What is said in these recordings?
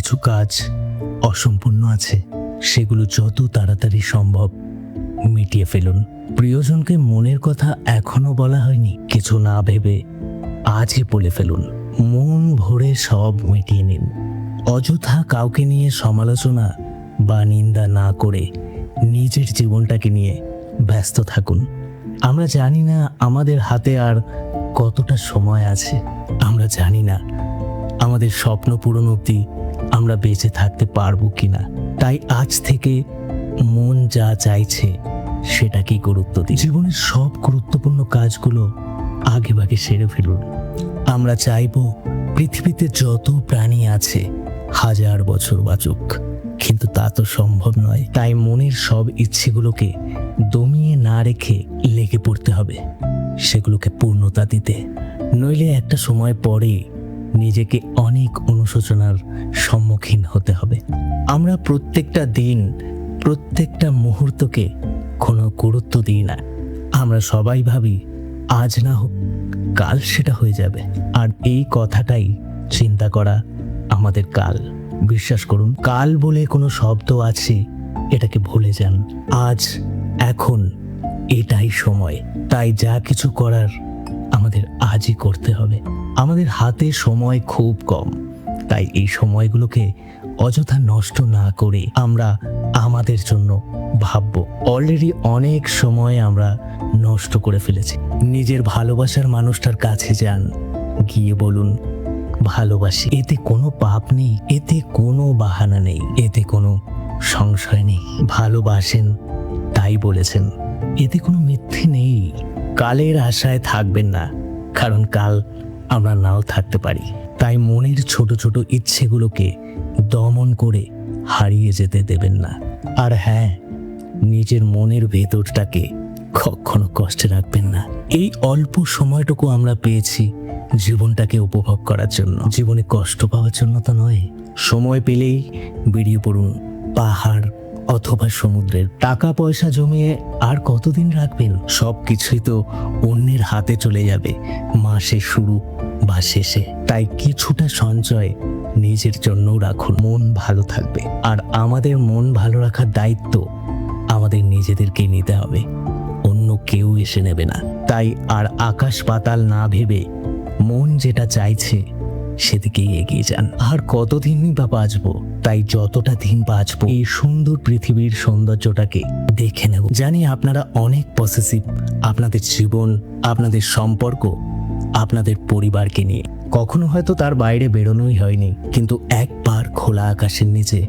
কিছু কাজ অসম্পূর্ণ আছে, সেগুলো যত তাড়াতাড়ি সম্ভব মিটিয়ে ফেলুন। প্রিয়জনকে মনের কথা এখনো বলা হয়নি, কিছু না ভেবে আজই বলে ফেলুন। মন ভরে সব মিটিয়ে নিন। অযথা কাউকে নিয়ে সমালোচনা বা নিন্দা না করে নিজের জীবনটাকে নিয়ে ব্যস্ত থাকুন। আমরা জানি না আমাদের হাতে আর কতটা সময় আছে, আমরা জানি না আমাদের স্বপ্ন পূরণ অবধি আমরা বেঁচে থাকতে পারবো কিনা। তাই আজ থেকে মন যা চাইছে সেটাকেই গুরুত্ব দিন। জীবনের সব গুরুত্বপূর্ণ কাজগুলো আগে ভাগে সেরে ফেলুন। আমরা চাইবো পৃথিবীতে যত প্রাণী আছে 1000 বছর বাঁচুক, কিন্তু তা তো সম্ভব নয়। তাই মনের সব ইচ্ছেগুলোকে দমিয়ে না রেখে লেগে পড়তে হবে সেগুলোকে পূর্ণতা দিতে। নইলে একটা সময় পরে নিজেকে অনেক অনুশোচনার সম্মুখীন হতে হবে। আমরা প্রত্যেকটা দিন, প্রত্যেকটা মুহূর্তকে কোনো গুরুত্ব দিই না। আমরা সবাই ভাবি আজ না হোক কাল সেটা হয়ে যাবে, আর এই কথাটাই চিন্তা করা আমাদের কাল। বিশ্বাস করুন, কাল বলে কোনো শব্দ আছে এটাকে ভুলে যান। আজ, এখন, এটাই সময়। তাই যা কিছু করার আমাদের আজই করতে হবে। আমাদের হাতে সময় খুব কম, তাই এই সময়গুলোকে অযথা নষ্ট না করে আমরা আমাদের জন্য ভাববো। অলরেডি অনেক সময় আমরা নষ্ট করে ফেলেছি। নিজের ভালোবাসার মানুষটার কাছে যান, গিয়ে বলুন ভালোবাসি। এতে কোনো পাপ নেই, এতে কোনো বাহানা নেই, এতে কোনো সংশয় নেই। ভালোবাসেন তাই বলেছেন, এতে কোনো মিথ্যে নেই। কালের আশায় থাকবেন না, কারণ কাল আমরা নাও থাকতে পারি। তাই মনের ছোট ছোট ইচ্ছেগুলোকে দমন করে হারিয়ে যেতে দেবেন না। আর হ্যাঁ, নিজের মনের ভেতরটাকে কখনো কষ্টে রাখবেন না। এই অল্প সময়টুকু আমরা পেয়েছি জীবনটাকে উপভোগ করার জন্য, জীবনে কষ্ট পাওয়ার জন্য তো নয়। সময় পেলেই বেরিয়ে পড়ুন পাহাড় অথবা সমুদ্রের। টাকা পয়সা জমিয়ে আর কতদিন রাখবেন? সব কিছুই তো অন্যের হাতে চলে যাবে মাসের শুরু বা শেষে। তাই কিছুটা সঞ্চয় নিজের জন্যও রাখুন, মন ভালো থাকবে। আর আমাদের মন ভালো রাখার দায়িত্ব আমাদের নিজেদেরকে নিতে হবে, অন্য কেউ এসে নেবে না। তাই আর আকাশ পাতাল না ভেবে মন যেটা চাইছে সেদিকেই এগিয়ে যান। আর কতদিনই বা বাঁচবো, তাই যতটা দিন বাঁচবো এই সুন্দর পৃথিবীর সৌন্দর্যটাকে দেখে নেব। জানি আপনারা অনেক পসেসিভ আপনাদের জীবন, আপনাদের সম্পর্ক, আপনাদের পরিবারকে নিয়ে। কখনো হয়তো তার বাইরে বেরোনোই হয়নি, কিন্তু একবার খোলা আকাশের নিচে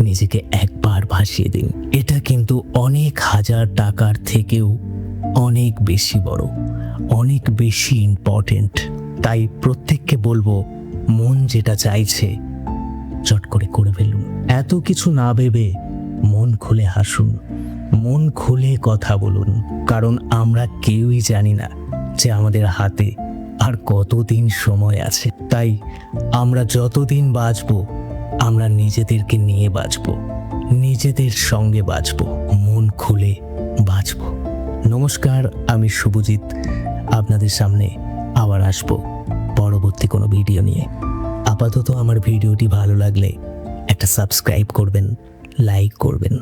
নিজেকে একবার ভাসিয়ে দিন। এটা কিন্তু অনেক হাজার টাকার থেকেও অনেক বেশি বড়, অনেক বেশি ইম্পর্টেন্ট। তাই প্রত্যেককে বলবো, মন যেটা চাইছে চট করে করে ফেলুন। এত কিছু না ভেবে মন খুলে হাসুন, মন খুলে কথা বলুন। কারণ আমরা কেউই জানি না যে আমাদের হাতে আর কতদিন সময় আছে। তাই আমরা যতদিন বাঁচবো আমরা নিজেদেরকে নিয়ে বাঁচবো, নিজেদের সঙ্গে বাঁচবো, মন খুলে বাঁচবো। নমস্কার, আমি শুভজিৎ আপনাদের সামনে আবার আসবো পরবর্তী কোনো ভিডিও নিয়ে। আপাতত আমার ভিডিওটি ভালো লাগলে একটা সাবস্ক্রাইব করবেন, লাইক করবেন।